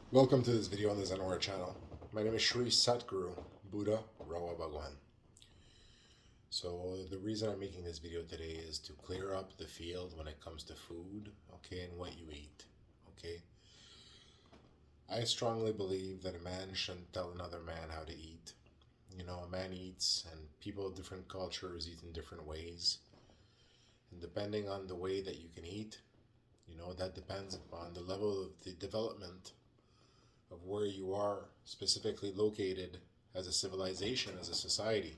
Welcome to this video on the Zenware channel. My name is Shri Satguru Buddha Rawa Bhagwan. So the reason I'm making this video today is to clear up the field when it comes to food, okay, and what you eat, okay? I strongly believe that a man shouldn't tell another man how to eat. You know, a man eats and people of different cultures eat in different ways. And depending on the way that you can eat, that depends upon the level of the development of where you are specifically located as a civilization, as a society,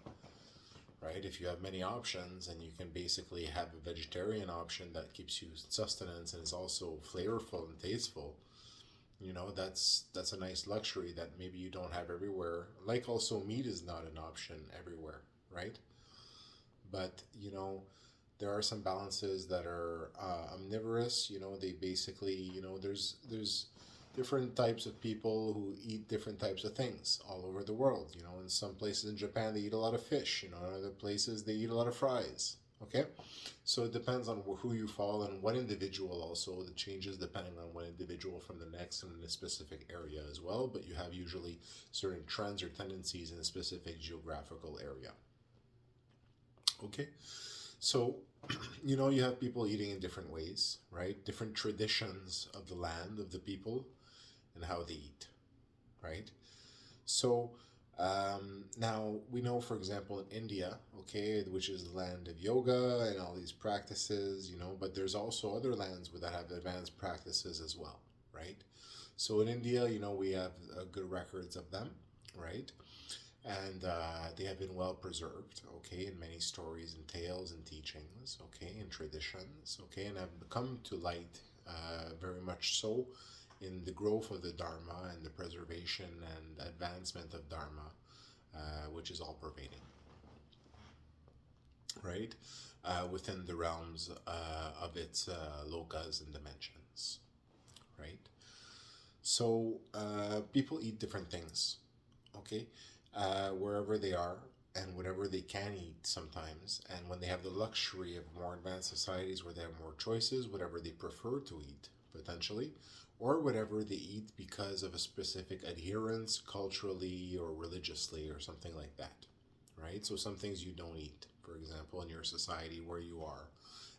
right? If you have many options and you can basically have a vegetarian option that keeps you sustenance and is also flavorful and tasteful, that's a nice luxury that maybe you don't have everywhere. Like also meat is not an option everywhere, right? But there are some balances that are omnivorous. They basically, there's different types of people who eat different types of things all over the world. In some places in Japan they eat a lot of fish. In other places they eat a lot of fries. Okay, so it depends on who you follow and what individual. Also, the changes depending on one individual from the next and in a specific area as well. But you have usually certain trends or tendencies in a specific geographical area. Okay, so, you have people eating in different ways, right? Different traditions of the land, of the people, and how they eat, right? So, now we know, for example, in India, okay, which is the land of yoga and all these practices, but there's also other lands that have advanced practices as well, right? So in India, we have good records of them, right? And they have been well preserved, okay, in many stories and tales and teachings, okay, and traditions, okay, and have come to light very much so in the growth of the Dharma and the preservation and advancement of Dharma, which is all pervading, right, within the realms of its lokas and dimensions, right? So people eat different things, okay, wherever they are and whatever they can eat sometimes. And when they have the luxury of more advanced societies where they have more choices, whatever they prefer to eat, potentially, or whatever they eat because of a specific adherence culturally or religiously or something like that, right? So some things you don't eat, for example, in your society where you are.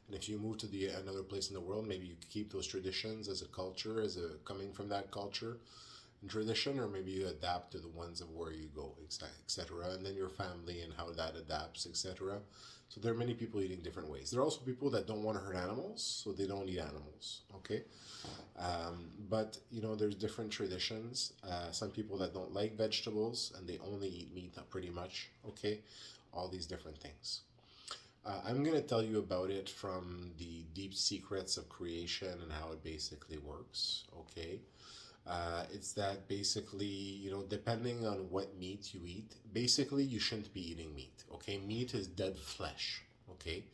And if you move to another place in the world, maybe you keep those traditions as a culture, as a coming from that culture and tradition, or maybe you adapt to the ones of where you go, etc. And then your family and how that adapts, etc. So there are many people eating different ways. There are also people that don't want to hurt animals, so they don't eat animals. Okay, but there's different traditions. Some people that don't like vegetables and they only eat meat, pretty much. Okay, all these different things. I'm going to tell you about it from the deep secrets of creation and how it basically works. Okay. It's that basically, depending on what meat you eat, basically you shouldn't be eating meat. Okay. Meat is dead flesh. Okay.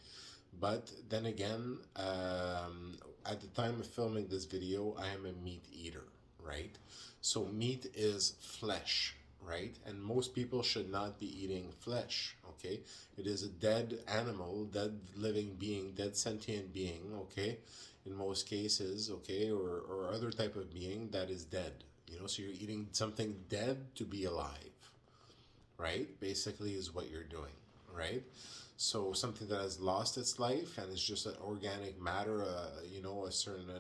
But then again, at the time of filming this video, I am a meat eater, right? So meat is flesh, right? And most people should not be eating flesh, okay? It is a dead animal, dead living being, dead sentient being, okay? In most cases, okay, or other type of being that is dead. So you're eating something dead to be alive, right? Basically, is what you're doing, right? So something that has lost its life and is just an organic matter, a certain,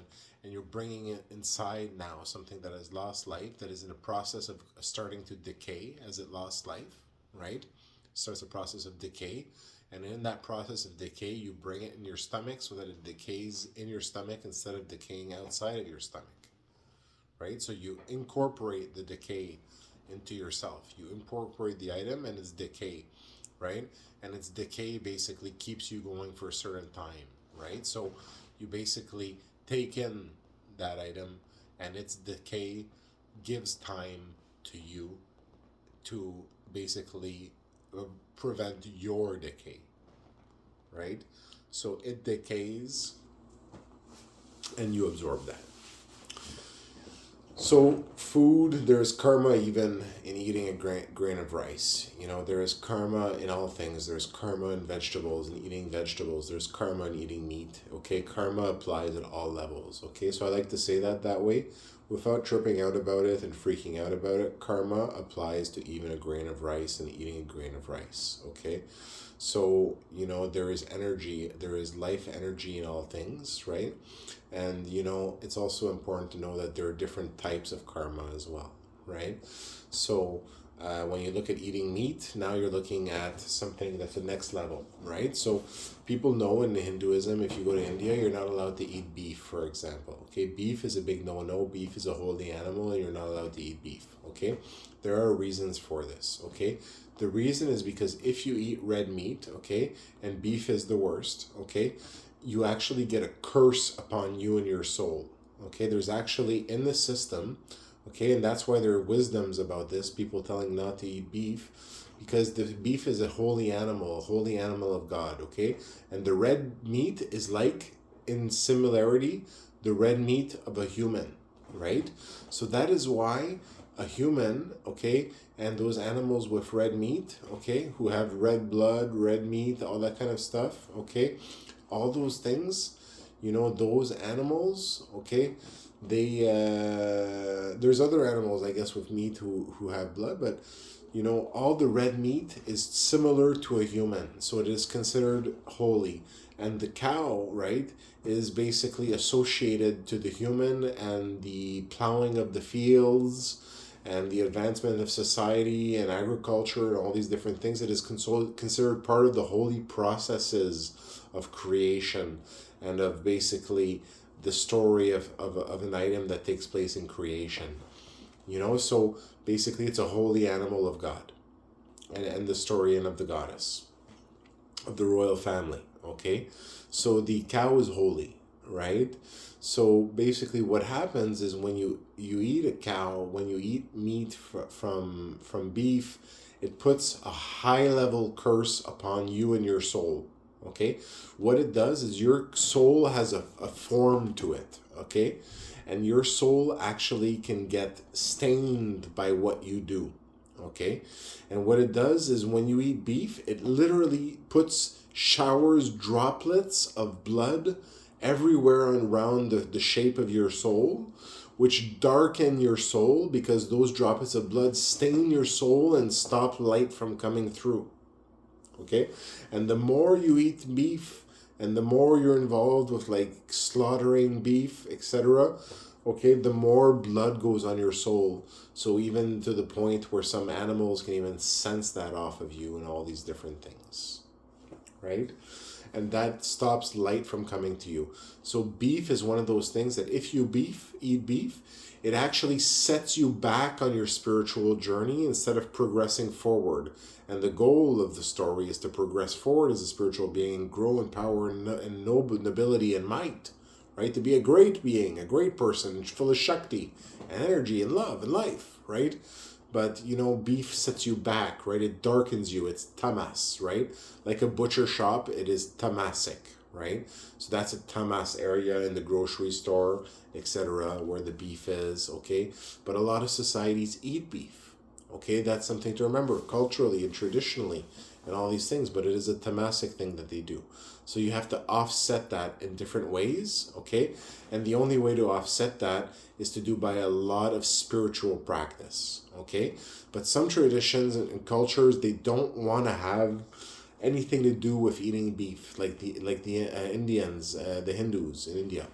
and you're bringing it inside now, something that has lost life, that is in the process of starting to decay as it lost life, right? Starts a process of decay. And in that process of decay, you bring it in your stomach so that it decays in your stomach instead of decaying outside of your stomach, right? So you incorporate the decay into yourself. You incorporate the item and its decay, right? And its decay basically keeps you going for a certain time, right? So you basically take in that item and its decay gives time to you to basically prevent your decay, right? So it decays and you absorb that. So food, there's karma even in eating a grain of rice. You know, there is karma in all things. There's karma in vegetables and eating vegetables. There's karma in eating meat. Okay, karma applies at all levels. Okay, so I like to say that way without tripping out about it and freaking out about it. Karma applies to even a grain of rice and eating a grain of rice. Okay, so you know, there is energy, there is life energy in all things, right? And you know, it's also important to know that there are different types of karma as well, right? So when you look at eating meat, now you're looking at something that's the next level, right? So people know in Hinduism, if you go to India, you're not allowed to eat beef, for example. Okay, beef is a big no-no. Beef is a holy animal, and you're not allowed to eat beef. Okay, there are reasons for this. Okay, the reason is because if you eat red meat, okay, and beef is the worst, okay, you actually get a curse upon you and your soul. Okay, there's actually in the system. Okay, and that's why there are wisdoms about this, people telling not to eat beef, because the beef is a holy animal of God, okay? And the red meat is like, in similarity, the red meat of a human, right? So that is why a human, okay, and those animals with red meat, okay, who have red blood, red meat, all that kind of stuff, okay, all those things, you know, those animals, okay, they there's other animals, I guess, with meat who have blood, but you know, all the red meat is similar to a human, so it is considered holy. And the cow, right, is basically associated to the human and the plowing of the fields and the advancement of society and agriculture and all these different things. It is considered part of the holy processes of creation and of basically the story of an item that takes place in creation. You know, so basically it's a holy animal of God and the story and of the goddess, of the royal family, okay? So the cow is holy, right? So basically what happens is when you eat a cow, when you eat meat from beef, it puts a high level curse upon you and your soul. Okay, what it does is your soul has a form to it, okay, and your soul actually can get stained by what you do, okay, and what it does is when you eat beef, it literally showers droplets of blood everywhere around the shape of your soul, which darken your soul because those droplets of blood stain your soul and stop light from coming through. Okay, and the more you eat beef and the more you're involved with like slaughtering beef, etc., okay, the more blood goes on your soul. So even to the point where some animals can even sense that off of you and all these different things, right? And that stops light from coming to you. So beef is one of those things that if you eat beef, it actually sets you back on your spiritual journey instead of progressing forward. And the goal of the story is to progress forward as a spiritual being and grow in power and nobility and might, right? To be a great being, a great person, full of Shakti and energy and love and life, right? But, you know, beef sets you back, right? It darkens you. It's tamas, right? Like a butcher shop, it is tamasic, right? So that's a tamas area in the grocery store, etc., where the beef is, okay? But a lot of societies eat beef, okay? That's something to remember culturally and traditionally and all these things, but it is a tamasic thing that they do. So you have to offset that in different ways, okay? And the only way to offset that is to do by a lot of spiritual practice, okay? But some traditions and cultures, they don't want to have anything to do with eating beef, like the Indians, the Hindus in India,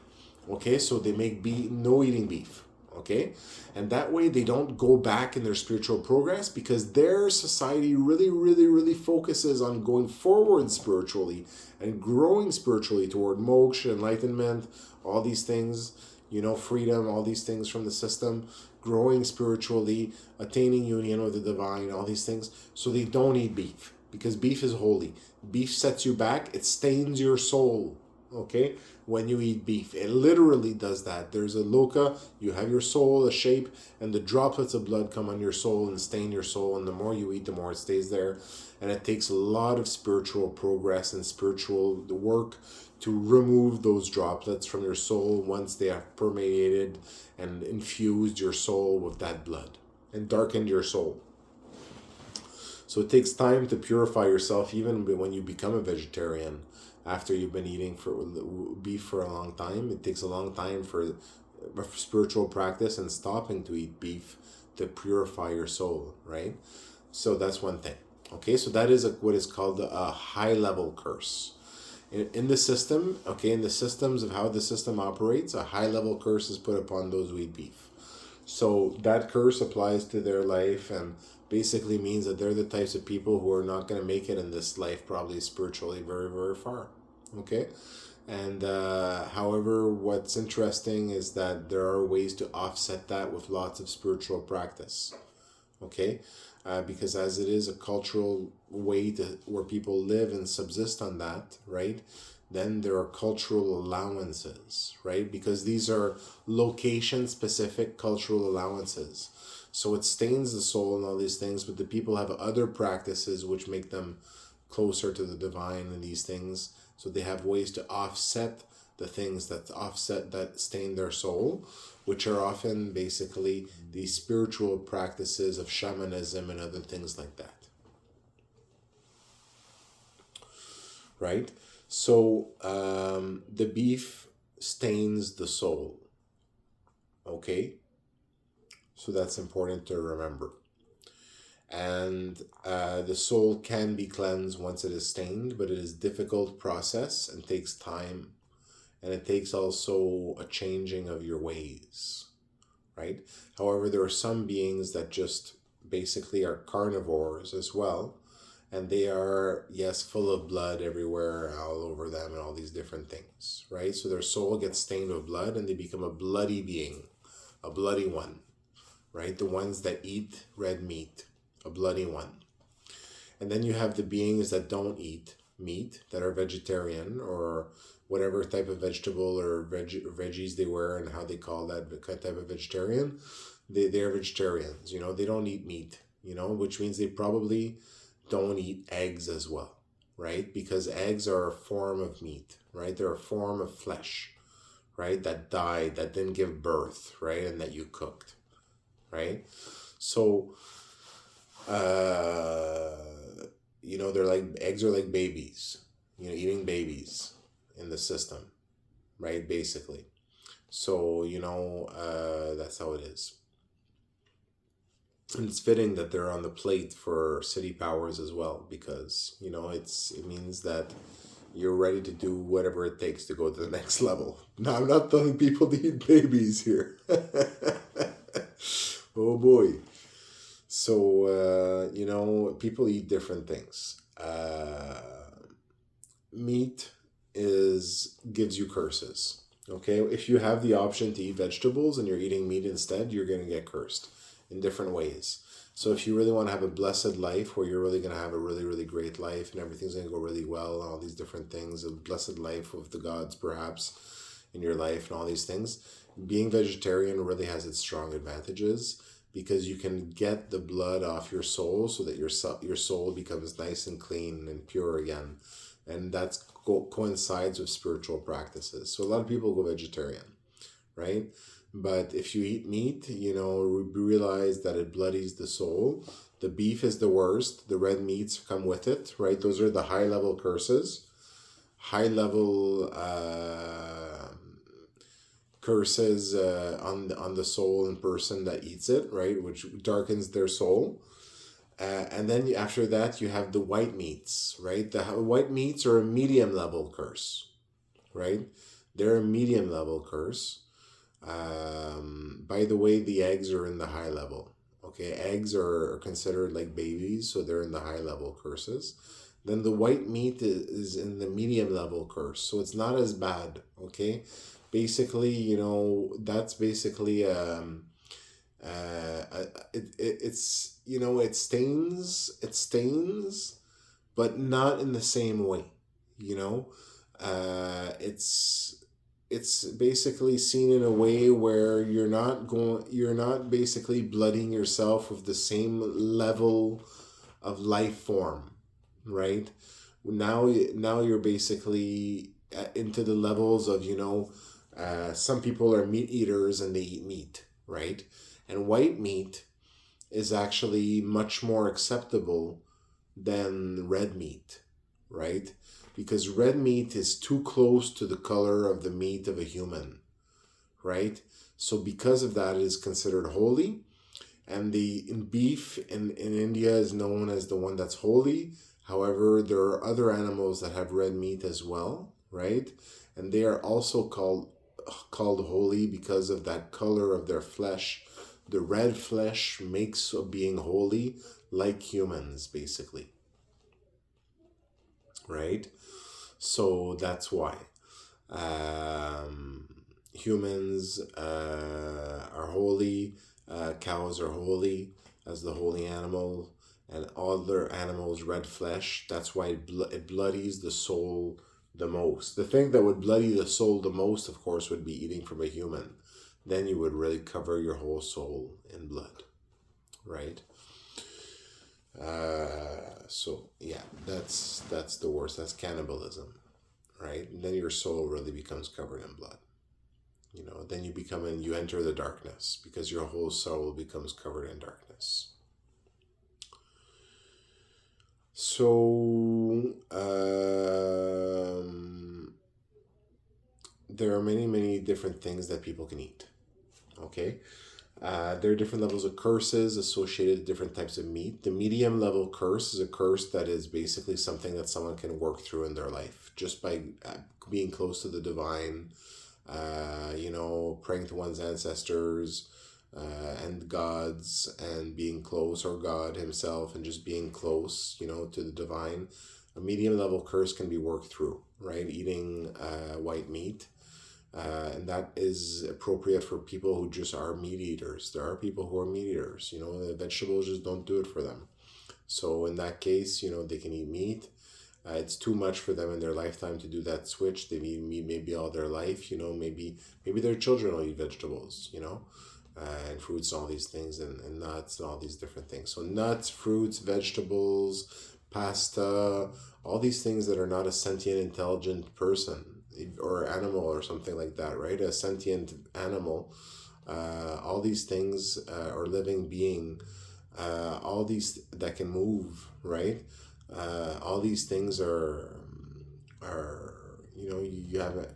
okay? So they make no eating beef, okay? And that way they don't go back in their spiritual progress because their society really, really, really focuses on going forward spiritually and growing spiritually toward moksha, enlightenment, all these things, you know, freedom, all these things from the system, growing spiritually, attaining union with the divine, all these things. So they don't eat beef because beef is holy. Beef sets you back. It stains your soul, okay? When you eat beef, it literally does that. There's a loka, you have your soul, a shape, and the droplets of blood come on your soul and stain your soul, and the more you eat, the more it stays there. And it takes a lot of spiritual progress and spiritual work to remove those droplets from your soul once they have permeated and infused your soul with that blood and darkened your soul. So it takes time to purify yourself, even when you become a vegetarian. After you've been eating for beef for a long time, it takes a long time for spiritual practice and stopping to eat beef to purify your soul, right? So that's one thing. Okay, so that is what is called a high level curse. In the system, okay, in the systems of how the system operates, a high level curse is put upon those who eat beef. So that curse applies to their life and basically means that they're the types of people who are not going to make it in this life, probably spiritually, very, very far. Okay? And however, what's interesting is that there are ways to offset that with lots of spiritual practice. Okay? Because as it is a cultural way to where people live and subsist on that, right? Then there are cultural allowances, right? Because these are location-specific cultural allowances. So it stains the soul and all these things, but the people have other practices which make them closer to the divine and these things. So they have ways to offset the things that stain their soul, which are often basically these spiritual practices of shamanism and other things like that. Right? So the beef stains the soul. Okay? So that's important to remember. And the soul can be cleansed once it is stained, but it is a difficult process and takes time. And it takes also a changing of your ways, right? However, there are some beings that just basically are carnivores as well. And they are, yes, full of blood everywhere, all over them, and all these different things, right? So their soul gets stained with blood and they become a bloody being, a bloody one, right? The ones that eat red meat, a bloody one. And then you have the beings that don't eat meat, that are vegetarian or whatever type of vegetable or veggies they were and how they call that type of vegetarian. They're vegetarians, they don't eat meat, which means they probably don't eat eggs as well, right? Because eggs are a form of meat, right? They're a form of flesh, right? That died, that didn't give birth, right? And that you cooked, right? So, they're like, eggs are like babies, eating babies in the system, right? Basically. So, that's how it is. And it's fitting that they're on the plate for city powers as well, because, it means that you're ready to do whatever it takes to go to the next level. Now, I'm not telling people to eat babies here. Oh boy. So, people eat different things. Meat gives you curses. Okay, if you have the option to eat vegetables and you're eating meat instead, you're going to get cursed in different ways. So if you really want to have a blessed life where you're really going to have a really, really great life and everything's going to go really well and all these different things, a blessed life with the gods perhaps in your life and all these things, being vegetarian really has its strong advantages, because you can get the blood off your soul so that your soul becomes nice and clean and pure again. And that coincides with spiritual practices. So a lot of people go vegetarian, right? But if you eat meat, realize that it bloodies the soul. The beef is the worst. The red meats come with it, right? Those are the high-level curses. High-level curses on the soul and person that eats it, right? Which darkens their soul. And then after that, you have the white meats, right? The white meats are a medium-level curse, right? They're a medium-level curse. By the way, the eggs are in the high level. Okay, eggs are considered like babies, so they're in the high level curses. Then the white meat is in the medium level curse, so it's not as bad. Okay, basically, that's basically it's it stains, but not in the same way. It's basically seen in a way where you're not basically blooding yourself with the same level of life form, right? Now you're basically into the levels of, some people are meat eaters and they eat meat, right? And white meat is actually much more acceptable than red meat, right? Because red meat is too close to the color of the meat of a human, right? So because of that, it is considered holy. And the in beef in India is known as the one that's holy. However, there are other animals that have red meat as well, right? And they are also called holy because of that color of their flesh. The red flesh makes of being holy like humans, basically, right? So that's why um, humans are holy, cows are holy as the holy animal, and other animals red flesh. That's why it bloodies the soul the most. The thing that would bloody the soul the most, of course, would be eating from a human. Then you would really cover your whole soul in blood, right? So yeah, that's the worst. That's cannibalism, right? And then your soul really becomes covered in blood. Then you enter the darkness because your whole soul becomes covered in darkness. So there are many, many different things that people can eat. Okay. There are different levels of curses associated with different types of meat. The medium level curse is a curse that is basically something that someone can work through in their life just by being close to the divine, praying to one's ancestors and gods, and being close, or God himself, and just being close, to the divine. A medium level curse can be worked through, right? Eating white meat. And that is appropriate for people who just are meat eaters. There are people who are meat eaters. The vegetables just don't do it for them. So in that case, they can eat meat. It's too much for them in their lifetime to do that switch. They eat meat maybe all their life. Maybe their children will eat vegetables. And fruits and all these things, and nuts and all these different things. So nuts, fruits, vegetables, pasta, all these things that are not a sentient, intelligent person or animal or something like that, right? A sentient animal, all these things, or living being, all these that can move, right? All these things are you have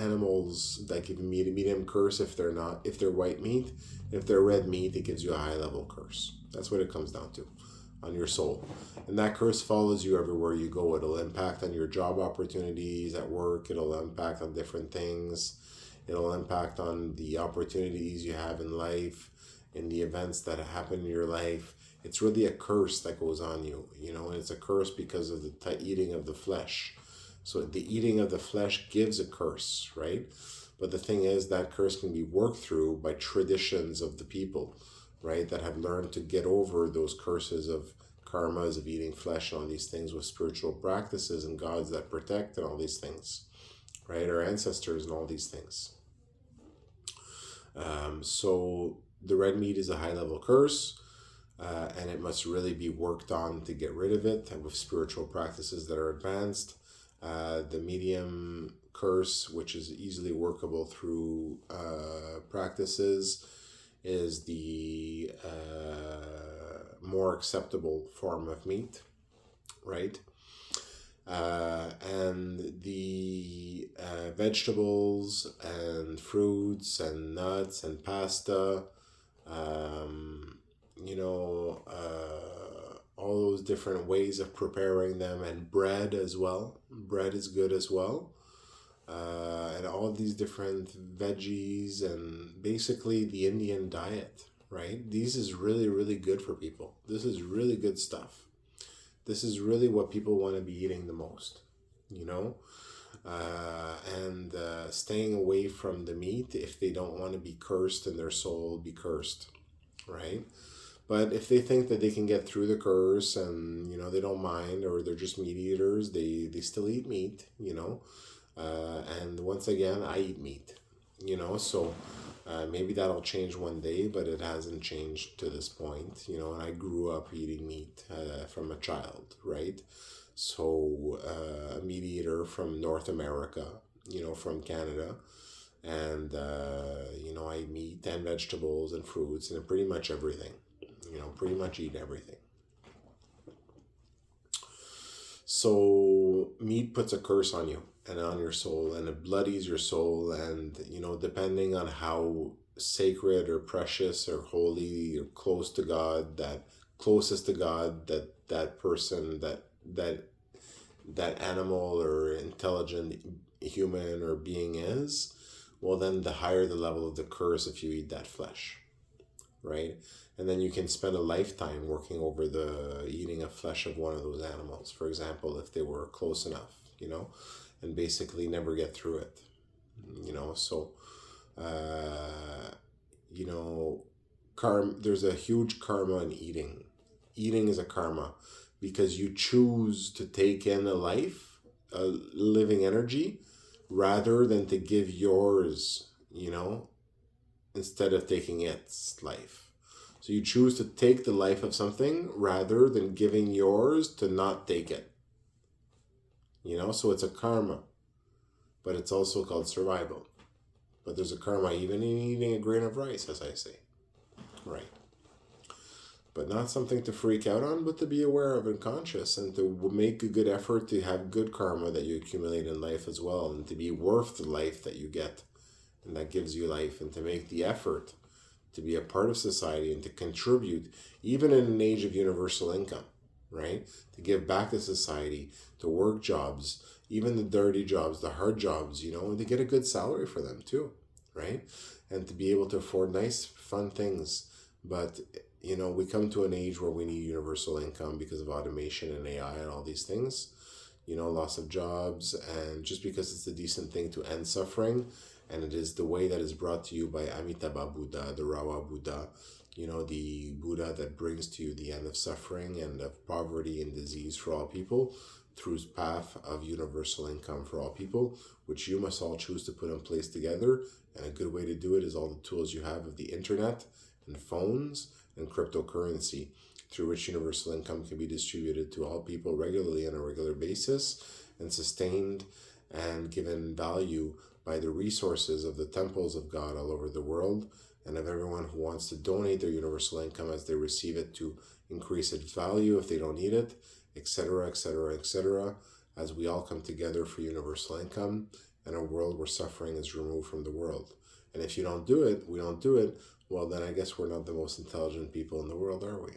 animals that give a medium curse if they're white meat. If they're red meat, it gives you a high level curse. That's what it comes down to, on your soul. And that curse follows you everywhere you go. It'll impact on your job opportunities at work. It'll impact on different things. It'll impact on the opportunities you have in life, in the events that happen in your life. It's really a curse that goes on you, and it's a curse because of the eating of the flesh. So the eating of the flesh gives a curse, right? But the thing is, that curse can be worked through by traditions of the people, right, that have learned to get over those curses of karmas of eating flesh and all these things with spiritual practices and gods that protect and all these things, right? Our ancestors and all these things. So the red meat is a high level curse, and it must really be worked on to get rid of it with spiritual practices that are advanced. The medium curse, which is easily workable through practices, is the more acceptable form of meat, right? And the vegetables and fruits and nuts and pasta, all those different ways of preparing them, and bread as well. Bread is good as well. And all these different veggies, and basically the Indian diet, right? These is really, really good for people. This is really good stuff. This is really what people want to be eating the most, and staying away from the meat if they don't want to be cursed and their soul be cursed, right? But if they think that they can get through the curse and, they don't mind, or they're just meat eaters, they still eat meat, and once again, I eat meat, so maybe that'll change one day, but it hasn't changed to this point, and I grew up eating meat from a child, right? So a meat eater from North America, from Canada, and I eat meat and vegetables and fruits and pretty much everything, pretty much eat everything. So meat puts a curse on you and on your soul, and it bloodies your soul. And, depending on how sacred or precious or holy or close to God, that closest to God, that person, that animal or intelligent human or being is, well, then the higher the level of the curse if you eat that flesh, right? And then you can spend a lifetime working over the eating of flesh of one of those animals, for example, if they were close enough, and basically never get through it, So, uh, you know, there's a huge karma in eating. Eating is a karma because you choose to take in a living energy, rather than to give yours, instead of taking its life. So you choose to take the life of something rather than giving yours to not take it. So it's a karma, but it's also called survival. But there's a karma even in eating a grain of rice, as I say. Right. But not something to freak out on, but to be aware of and conscious, and to make a good effort to have good karma that you accumulate in life as well, and to be worth the life that you get and that gives you life, and to make the effort to be a part of society and to contribute, even in an age of universal income, right? To give back to society, to work jobs, even the dirty jobs, the hard jobs, and to get a good salary for them too, right? And to be able to afford nice, fun things. But, we come to an age where we need universal income because of automation and AI and all these things, loss of jobs, and just because it's a decent thing to end suffering, and it is the way that is brought to you by Amitabha Buddha, the Rawa Buddha, the Buddha that brings to you the end of suffering and of poverty and disease for all people, through his path of universal income for all people, which you must all choose to put in place together. And a good way to do it is all the tools you have of the internet and phones and cryptocurrency, through which universal income can be distributed to all people regularly on a regular basis, and sustained and given value by the resources of the temples of God all over the world, and of everyone who wants to donate their universal income as they receive it to increase its value if they don't need it, etc., etc., etc., as we all come together for universal income and a world where suffering is removed from the world. And if you don't do it, we don't do it, well, then I guess we're not the most intelligent people in the world, are we?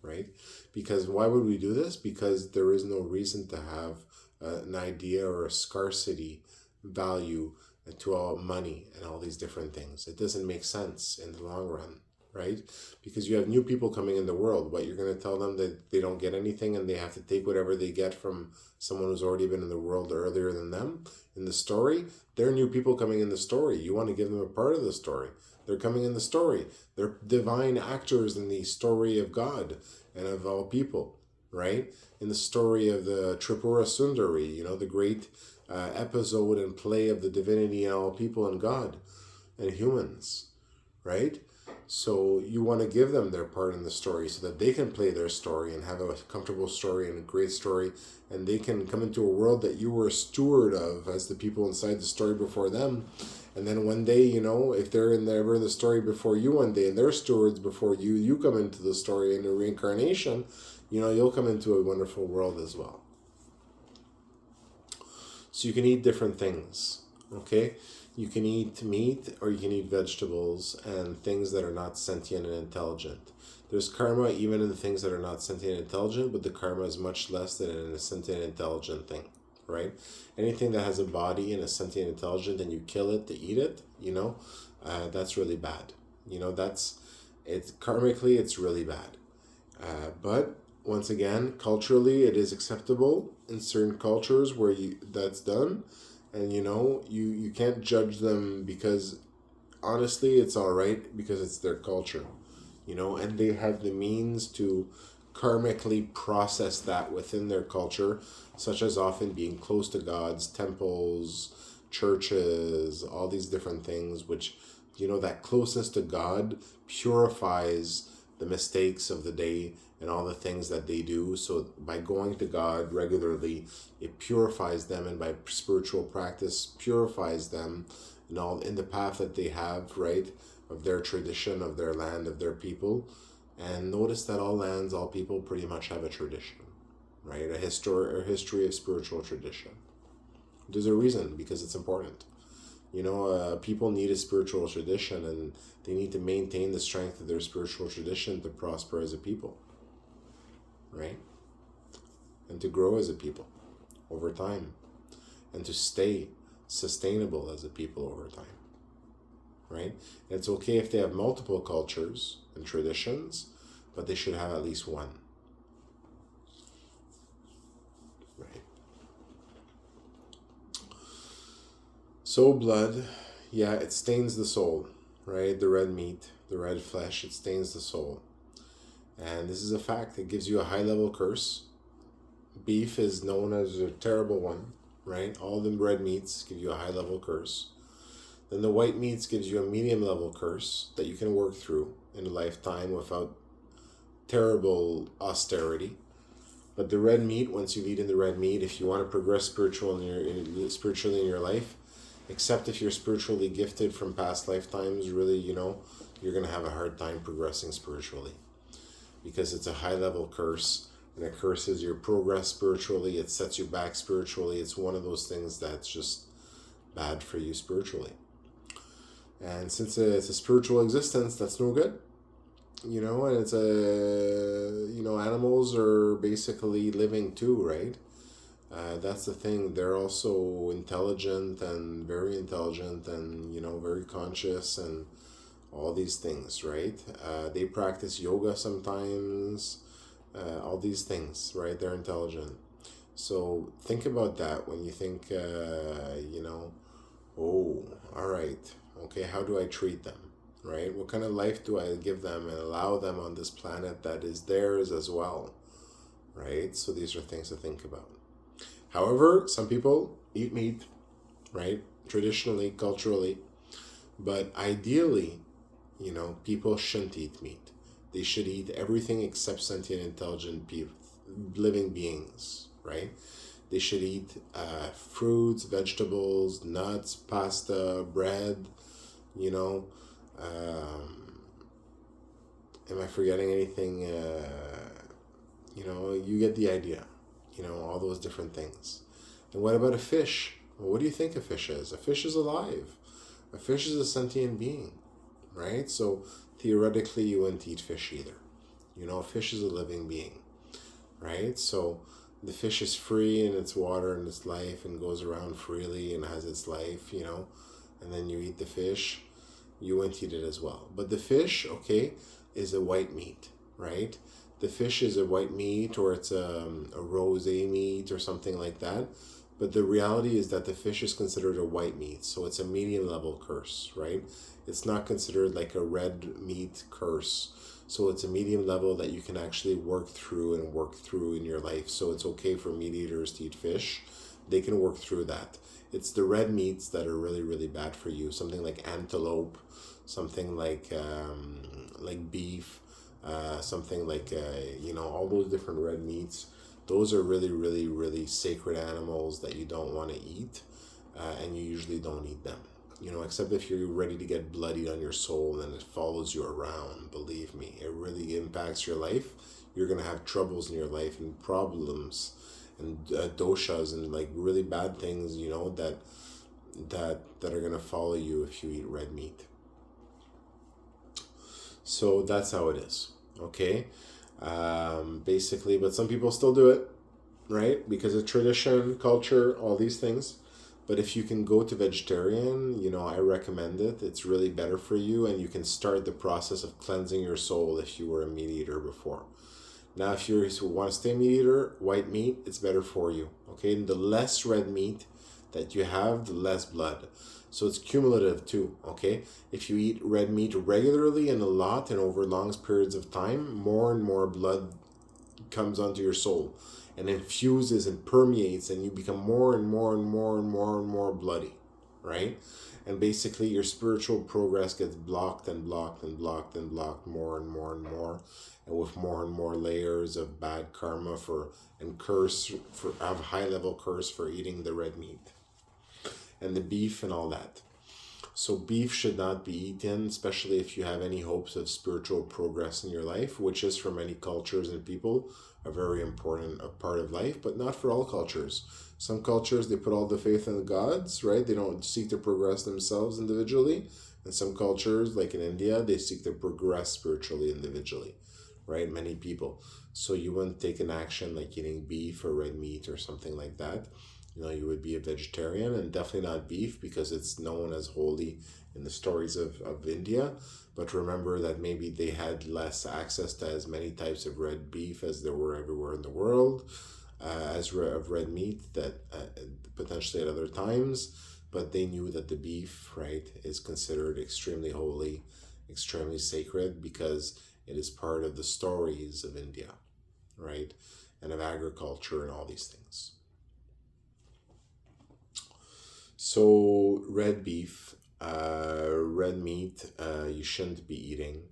Right? Because why would we do this? Because there is no reason to have an idea or a scarcity value to all money and all these different things. It doesn't make sense in the long run, right? Because you have new people coming in the world. What, you're going to tell them that they don't get anything and they have to take whatever they get from someone who's already been in the world earlier than them in the story? They're new people coming in the story. You want to give them a part of the story. They're coming in the story. They're divine actors in the story of God and of all people, right? In the story of the Tripura Sundari, the great episode and play of the divinity and all people and God and humans, right? So you want to give them their part in the story so that they can play their story and have a comfortable story and a great story, and they can come into a world that you were a steward of as the people inside the story before them. And then one day, if they're ever in the story before you one day and they're stewards before you, you come into the story in a reincarnation, you'll come into a wonderful world as well. So you can eat different things, okay? You can eat meat or you can eat vegetables and things that are not sentient and intelligent. There's karma even in the things that are not sentient and intelligent, but the karma is much less than in a sentient and intelligent thing, right? Anything that has a body and is sentient and intelligent and you kill it to eat it, that's really bad. Karmically, it's really bad. But once again, culturally, it is acceptable in certain cultures where that's done, and you can't judge them, because honestly, it's all right because it's their culture, and they have the means to karmically process that within their culture, such as often being close to gods, temples, churches, all these different things, which that closeness to God purifies the mistakes of the day and all the things that they do. So by going to God regularly, it purifies them, and by spiritual practice purifies them in the path that they have, right, of their tradition, of their land, of their people. And notice that all lands, all people pretty much have a tradition, right? A history of spiritual tradition. There's a reason, because it's important. People need a spiritual tradition, and they need to maintain the strength of their spiritual tradition to prosper as a people, right? And to grow as a people over time, and to stay sustainable as a people over time, right? And it's okay if they have multiple cultures and traditions, but they should have at least one, right? So blood, yeah, it stains the soul, right? The red meat, the red flesh, it stains the soul. And this is a fact. It gives you a high level curse. Beef is known as a terrible one, right? All the red meats give you a high level curse. Then the white meats gives you a medium level curse that you can work through in a lifetime without terrible austerity. But the red meat, once you've eaten the red meat, if you want to progress spiritually in your life, except if you're spiritually gifted from past lifetimes, really, you're going to have a hard time progressing spiritually, because it's a high level curse, and it curses your progress spiritually. It sets you back spiritually. It's one of those things that's just bad for you spiritually. And since it's a spiritual existence, that's no good. And it's animals are basically living too, right? That's the thing. They're also intelligent and very intelligent and, very conscious and all these things, right? They practice yoga sometimes, all these things, right? They're intelligent. So think about that when you think, oh, all right, okay, how do I treat them, right? What kind of life do I give them and allow them on this planet that is theirs as well, right? So these are things to think about. However, some people eat meat, right? Traditionally, culturally, but ideally, people shouldn't eat meat. They should eat everything except sentient, intelligent living beings, right? They should eat fruits, vegetables, nuts, pasta, bread, am I forgetting anything? You get the idea, all those different things. And what about a fish? Well, what do you think a fish is? A fish is alive. A fish is a sentient being, right? So theoretically, you wouldn't eat fish either. A fish is a living being, right? So the fish is free in its water and its life and goes around freely and has its life, and then you eat the fish, you wouldn't eat it as well. But the fish, okay, is a white meat, right? The fish is a white meat, or it's a rosé meat or something like that. But the reality is that the fish is considered a white meat, so it's a medium level curse, right? It's not considered like a red meat curse. So it's a medium level that you can actually work through in your life. So it's okay for meat eaters to eat fish. They can work through that. It's the red meats that are really, really bad for you. Something like antelope, something like beef, something like, all those different red meats. Those are really, really, really sacred animals that you don't want to eat, and you usually don't eat them. Except if you're ready to get bloodied on your soul and it follows you around. Believe me, it really impacts your life. You're going to have troubles in your life and problems and doshas and like really bad things, that are going to follow you if you eat red meat. So that's how it is, okay? Basically, but some people still do it, right? Because of tradition, culture, all these things. But if you can go to vegetarian, I recommend it. It's really better for you, and you can start the process of cleansing your soul if you were a meat eater before. Now, if you want to stay meat eater, white meat, it's better for you, okay? And the less red meat that you have, the less blood. So it's cumulative too, okay? If you eat red meat regularly and a lot and over long periods of time, more and more blood comes onto your soul and infuses and permeates, and you become more and more and more and more and more bloody, right? And basically your spiritual progress gets blocked and blocked and blocked and blocked more and more and more, and with more and more layers of bad karma have high level curse for eating the red meat and the beef and all that. So beef should not be eaten, especially if you have any hopes of spiritual progress in your life, which is for many cultures and people a very important part of life, but not for all cultures. Some cultures, they put all the faith in the gods, right? They don't seek to progress themselves individually. And some cultures, like in India, they seek to progress spiritually individually, right? Many people. So you wouldn't take an action like eating beef or red meat or something like that. You would be a vegetarian, and definitely not beef because it's known as holy in the stories of India. But remember that maybe they had less access to as many types of red beef as there were everywhere in the world, of red meat that potentially at other times. But they knew that the beef, right, is considered extremely holy, extremely sacred because it is part of the stories of India, right, and of agriculture and all these things. So red beef, red meat, you shouldn't be eating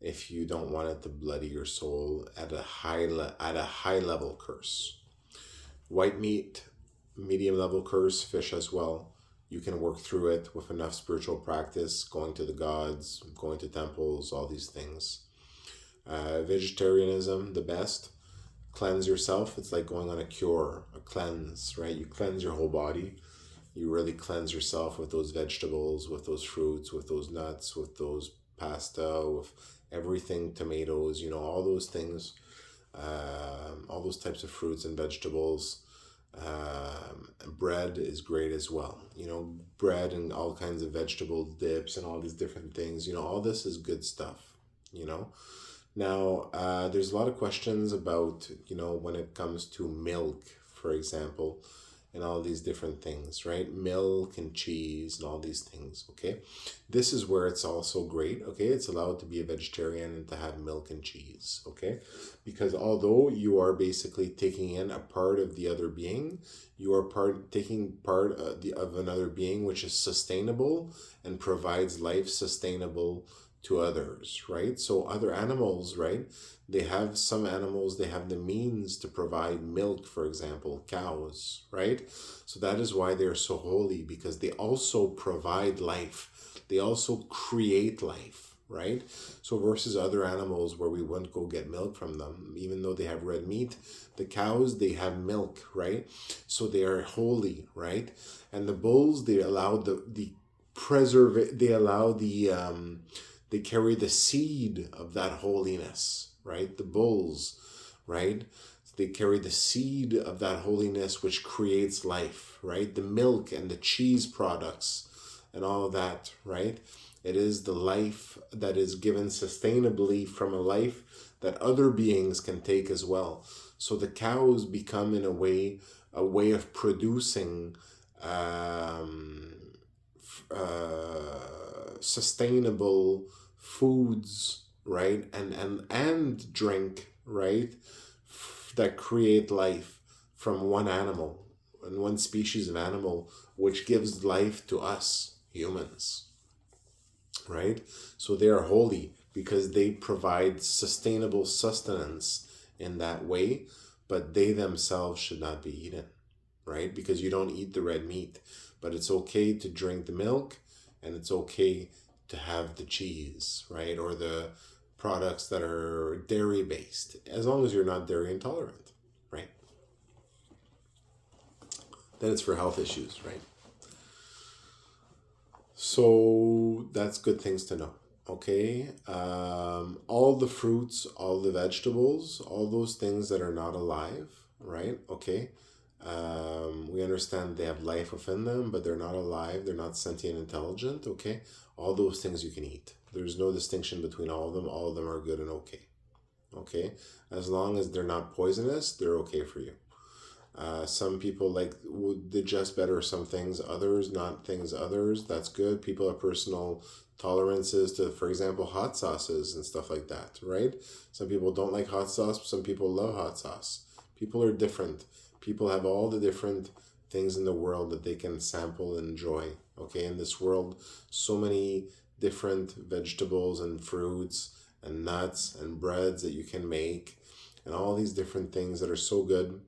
if you don't want it to bloody your soul at a high level curse. White meat, medium level curse, fish as well. You can work through it with enough spiritual practice, going to the gods, going to temples, all these things. Vegetarianism, the best. Cleanse yourself. It's like going on a cure, a cleanse, right? You cleanse your whole body. You really cleanse yourself with those vegetables, with those fruits, with those nuts, with those pasta, with everything, tomatoes, all those things, all those types of fruits and vegetables. Bread is great as well. Bread and all kinds of vegetable dips and all these different things. All this is good stuff. Now, there's a lot of questions about, when it comes to milk, for example, and all these different things, right? Milk and cheese and all these things, okay? This is where it's also great, okay? It's allowed to be a vegetarian and to have milk and cheese, okay? Because although you are basically taking in a part of the other being, you are taking part of another being which is sustainable and provides life sustainable to others, right? So other animals, right? Some animals, they have the means to provide milk, for example, cows, right? So that is why they're so holy, because they also provide life. They also create life, right? So versus other animals where we wouldn't go get milk from them, even though they have red meat, the cows, they have milk, right? So they are holy, right? And the bulls, they allow they carry the seed of that holiness, right? The bulls, right? They carry the seed of that holiness which creates life, right? The milk and the cheese products and all of that, right? It is the life that is given sustainably from a life that other beings can take as well. So the cows become, in a way of producing sustainable foods, right, and drink, right, that create life from one animal and one species of animal, which gives life to us humans, right? So they are holy because they provide sustainable sustenance in that way, but they themselves should not be eaten, right? Because you don't eat the red meat, but it's okay to drink the milk, and it's okay to have the cheese, right? Or the products that are dairy based, as long as you're not dairy intolerant, right? Then it's for health issues, right? So that's good things to know, okay? All the fruits, all the vegetables, all those things that are not alive, right? Okay. We understand they have life within them, but they're not alive. They're not sentient, intelligent. Okay, all those things you can eat. There's no distinction between all of them. All of them are good and okay. Okay, as long as they're not poisonous, they're okay for you. Some people would digest better some things, others not things others. That's good. People have personal tolerances to, for example, hot sauces and stuff like that, right? Some people don't like hot sauce. Some people love hot sauce. People are different. People have all the different things in the world that they can sample and enjoy. Okay, in this world, so many different vegetables and fruits and nuts and breads that you can make, and all these different things that are so good,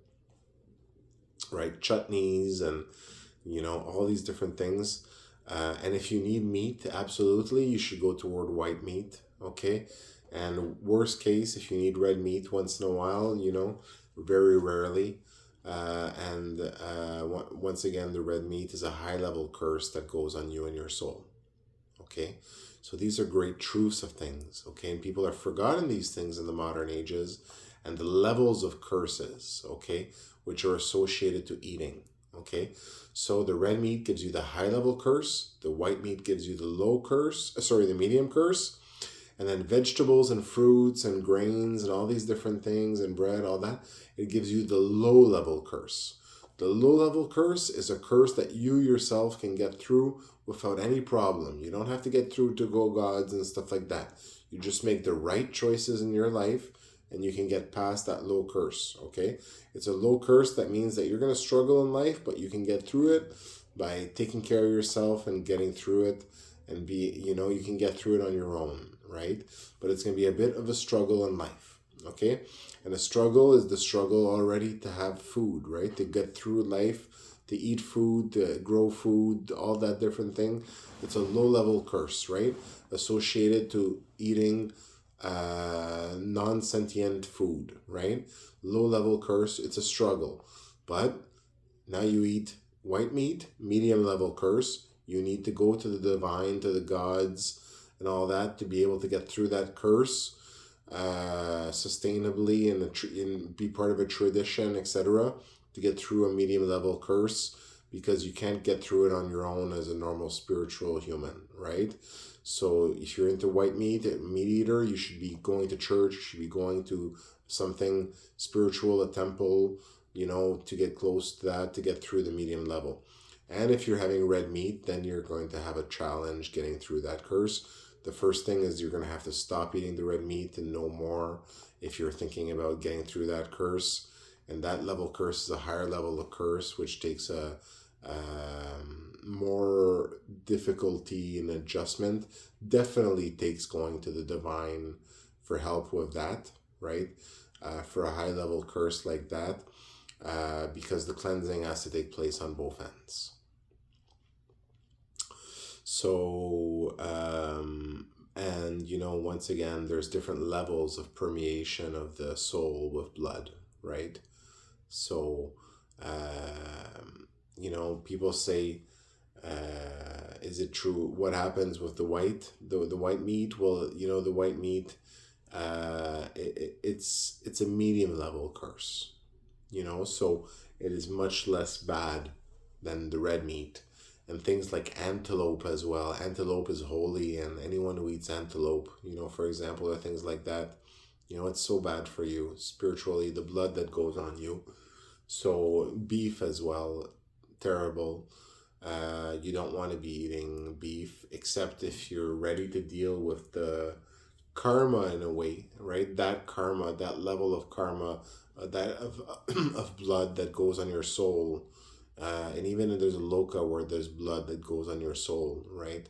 right? Chutneys and all these different things. And if you need meat, absolutely, you should go toward white meat, okay? And worst case, if you need red meat once in a while, very rarely. Once again, the red meat is a high level curse that goes on you and your soul, okay? So these are great truths of things, okay? And people have forgotten these things in the modern ages and the levels of curses, okay, which are associated to eating, okay? So the red meat gives you the high level curse, the white meat gives you the the medium curse, and then vegetables and fruits and grains and all these different things and bread, all that, it gives you the low level curse. The low level curse is a curse that you yourself can get through without any problem. You don't have to get through to go gods and stuff like that. You just make the right choices in your life and you can get past that low curse, okay? It's a low curse that means that you're going to struggle in life, but you can get through it by taking care of yourself and getting through it and you can get through it on your own, right? But it's going to be a bit of a struggle in life, okay? And a struggle is the struggle already to have food, right? To get through life, to eat food, to grow food, all that different thing. It's a low level curse, right? Associated to eating non-sentient food, right? Low level curse, it's a struggle. But now you eat white meat, medium level curse. You need to go to the divine, to the gods, and all that to be able to get through that curse sustainably and be part of a tradition, etc. To get through a medium level curse, because you can't get through it on your own as a normal spiritual human, right? So if you're into white meat eater, you should be going to church, you should be going to something spiritual, a temple, to get close to that, to get through the medium level. And if you're having red meat, then you're going to have a challenge getting through that curse. The first thing is you're going to have to stop eating the red meat and no more if you're thinking about getting through that curse. And that level curse is a higher level of curse, which takes a more difficulty and adjustment. Definitely takes going to the divine for help with that, right? For a high level curse like that, because the cleansing has to take place on both ends. So, once again, there's different levels of permeation of the soul with blood, right? So, people say, is it true? What happens with the white meat? Well, the white meat, it's a medium level curse, so it is much less bad than the red meat. And things like antelope as well. Antelope is holy, and anyone who eats antelope, for example, or things like that, it's so bad for you spiritually, the blood that goes on you. So beef as well, terrible. You don't want to be eating beef, except if you're ready to deal with the karma in a way, right? That karma, that level of karma, that of blood that goes on your soul. And even if there's a loka where there's blood that goes on your soul, right?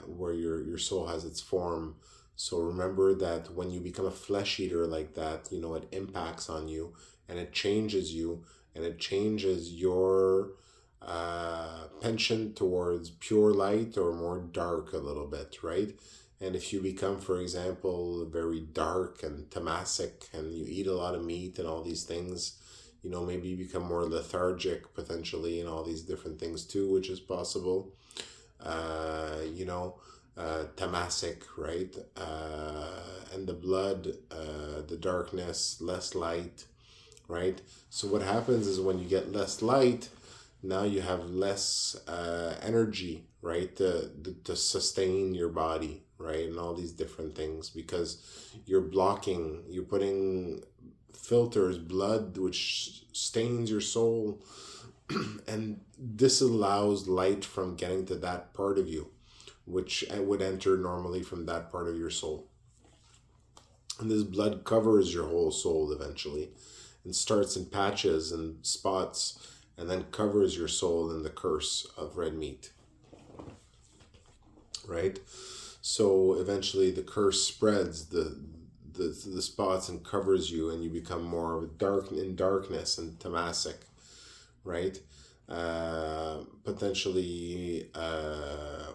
Where your soul has its form. So remember that when you become a flesh eater like that, it impacts on you and it changes you and it changes your penchant towards pure light or more dark a little bit, right? And if you become, for example, very dark and tamasic and you eat a lot of meat and all these things, maybe you become more lethargic potentially and all these different things too, which is possible. Tamasic, right? And the blood, the darkness, less light, right? So what happens is when you get less light, now you have less energy, right? To sustain your body, right? And all these different things, because you're putting filters, blood, which stains your soul and disallows light from getting to that part of you, which would enter normally from that part of your soul. And this blood covers your whole soul eventually and starts in patches and spots and then covers your soul in the curse of red meat, right? So eventually the curse spreads the spots and covers you, and you become more darkness and tamasic, right? potentially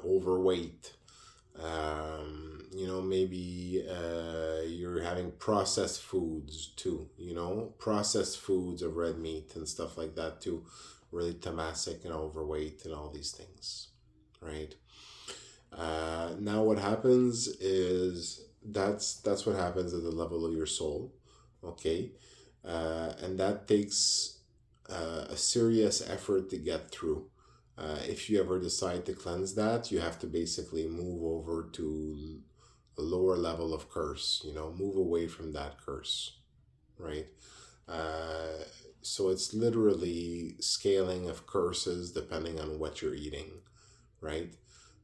overweight. Maybe you're having processed foods too, processed foods of red meat and stuff like that too, really tamasic and overweight and all these things, right? Now what happens is that's what happens at the level of your soul, okay? And that takes a serious effort to get through. If you ever decide to cleanse that, you have to basically move over to a lower level of curse, move away from that curse, right? Uh, so it's literally scaling of curses depending on what you're eating, right?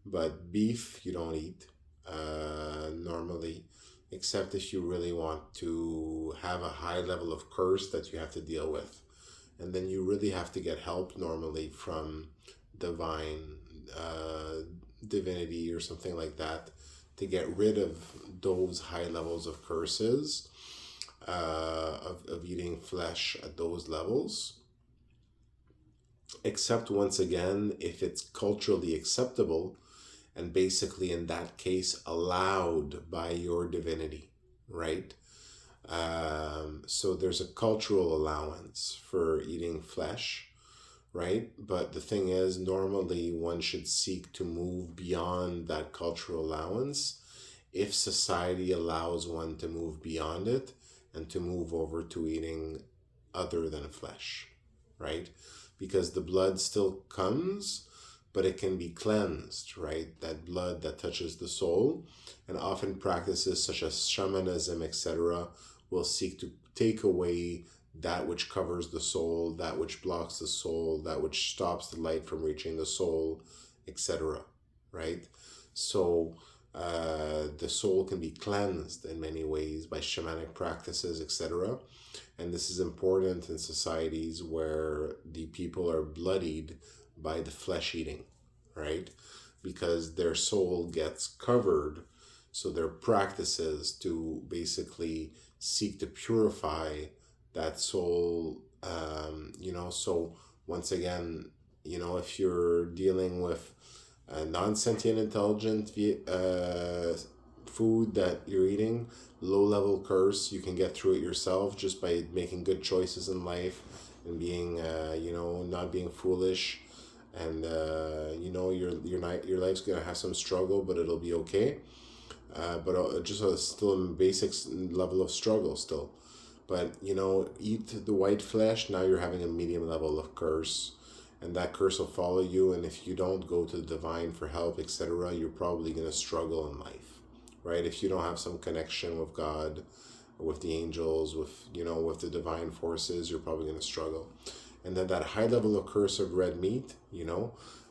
But beef you don't eat normally, except if you really want to have a high level of curse that you have to deal with. And then you really have to get help normally from divine divinity or something like that to get rid of those high levels of curses of eating flesh at those levels. Except once again, if it's culturally acceptable and basically in that case allowed by your divinity, right? So there's a cultural allowance for eating flesh, right? But the thing is, normally one should seek to move beyond that cultural allowance if society allows one to move beyond it and to move over to eating other than flesh, right? Because the blood still comes, but it can be cleansed, right? That blood that touches the soul, and often practices such as shamanism, etc., will seek to take away that which covers the soul, that which blocks the soul, that which stops the light from reaching the soul, etc., right? So the soul can be cleansed in many ways by shamanic practices, etc. And this is important in societies where the people are bloodied by the flesh eating, right? Because their soul gets covered. So their practices to basically seek to purify that soul, so once again, if you're dealing with a non-sentient intelligent food that you're eating, low level curse, you can get through it yourself just by making good choices in life and being not being foolish, and your life's gonna have some struggle, but it'll be okay. But just still a basic level of struggle still. But eat the white flesh. Now you're having a medium level of curse, and that curse will follow you. And if you don't go to the divine for help, etc., you're probably gonna struggle in life, right? If you don't have some connection with God, with the angels, with the divine forces, you're probably gonna struggle. And then that high level of curse of red meat,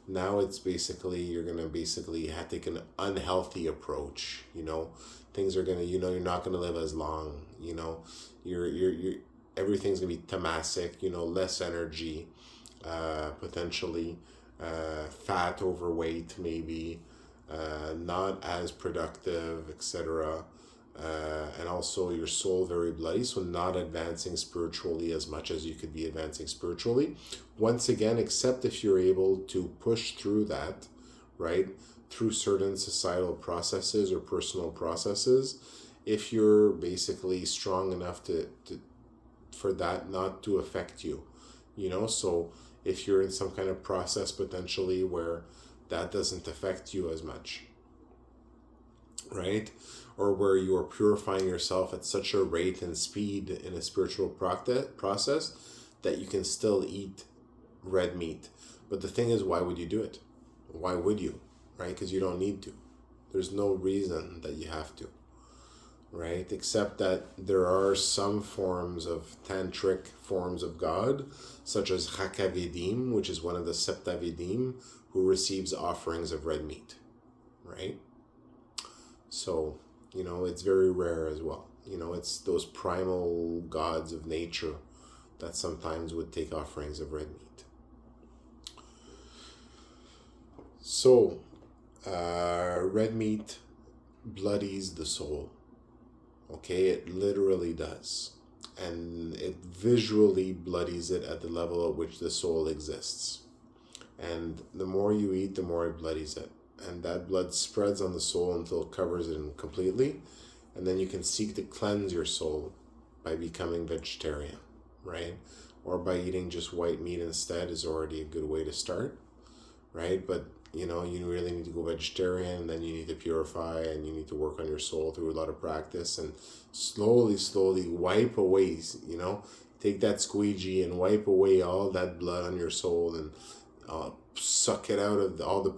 now it's basically you're gonna basically have to take an unhealthy approach. Things are gonna, you're not gonna live as long. You're everything's gonna be tamasic. Less energy, potentially, fat, overweight, maybe, not as productive, etc. And also your soul very bloody, so not advancing spiritually as much as you could be advancing spiritually. Once again, except if you're able to push through that, right, through certain societal processes or personal processes, if you're basically strong enough to for that not to affect you, so if you're in some kind of process potentially where that doesn't affect you as much, right? Or where you are purifying yourself at such a rate and speed in a spiritual process that you can still eat red meat. But the thing is, why would you do it? Why would you? Right? Because you don't need to. There's no reason that you have to, right? Except that there are some forms of tantric forms of God, such as Hakavedim, which is one of the Septavedim, who receives offerings of red meat, right? So, it's very rare as well. It's those primal gods of nature that sometimes would take offerings of red meat. So, red meat bloodies the soul. Okay, it literally does. and it visually bloodies it at the level at which the soul exists. And the more you eat, the more it bloodies it. And that blood spreads on the soul until it covers it completely. And then you can seek to cleanse your soul by becoming vegetarian, right? Or by eating just white meat instead is already a good way to start, right? But you really need to go vegetarian, then you need to purify, and you need to work on your soul through a lot of practice, and slowly wipe away, take that squeegee and wipe away all that blood on your soul, and suck it out of all of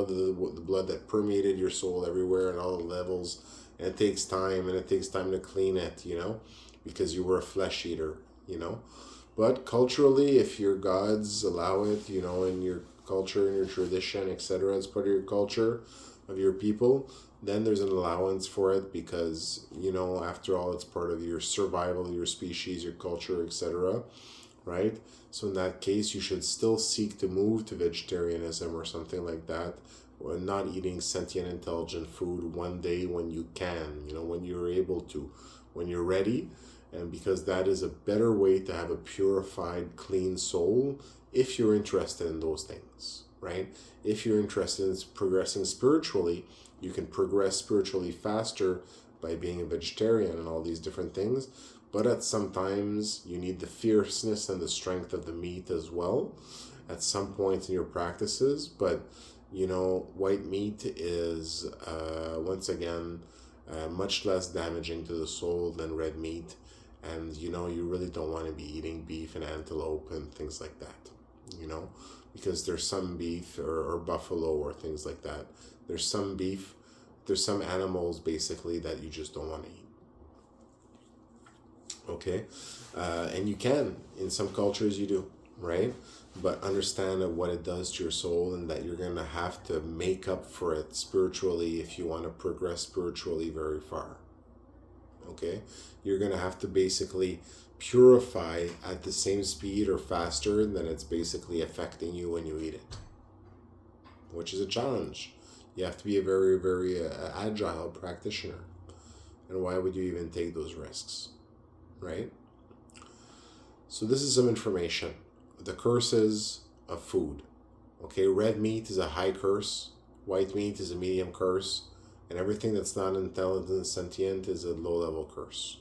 the blood that permeated your soul everywhere and all the levels. And it takes time, and it takes time to clean it, because you were a flesh eater, But culturally, if your gods allow it, in your culture and your tradition, etc., as part of your culture, of your people, then there's an allowance for it because, after all, it's part of your survival, your species, your culture, etc., right? So in that case, you should still seek to move to vegetarianism or something like that, or not eating sentient, intelligent food one day when you can, when you're able to, when you're ready. And because that is a better way to have a purified, clean soul if you're interested in those things, right? If you're interested in progressing spiritually, you can progress spiritually faster by being a vegetarian and all these different things. But at sometimes you need the fierceness and the strength of the meat as well at some point in your practices. But, white meat is, once again, much less damaging to the soul than red meat. And, you really don't want to be eating beef and antelope and things like that, because there's some beef or buffalo or things like that. There's some animals basically that you just don't want to eat. Okay? And you can, in some cultures you do, right? But understand what it does to your soul, and that you're going to have to make up for it spiritually if you want to progress spiritually very far. Okay? You're going to have to basically purify at the same speed or faster than it's basically affecting you when you eat it, which is a challenge. You have to be a very, very agile practitioner. And why would you even take those risks, right? So this is some information. The curses of food. Okay, red meat is a high curse. White meat is a medium curse. And everything that's not intelligent and sentient is a low-level curse.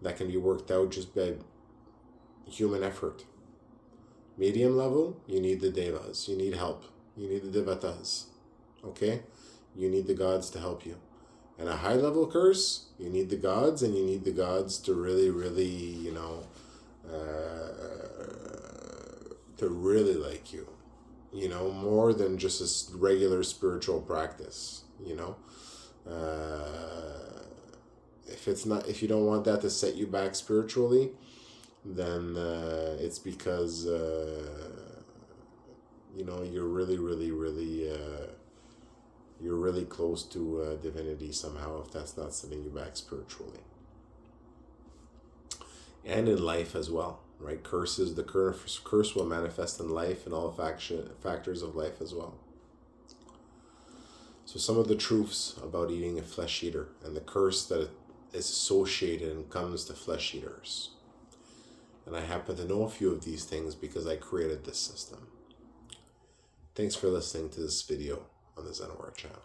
That can be worked out just by human effort. Medium level, you need the devas. You need help. You need the devatas. Okay? You need the gods to help you. And a high-level curse, you need the gods, and you need the gods to really, really, to really like you. More than just a regular spiritual practice. If you don't want that to set you back spiritually, then it's because you're really, really, really you're really close to divinity somehow, if that's not setting you back spiritually. And in life as well, right? The curse will manifest in life and all factors of life as well. So some of the truths about eating a flesh eater and the curse that is associated and comes to flesh eaters. And I happen to know a few of these things because I created this system. Thanks for listening to this video on the Zen Aura channel.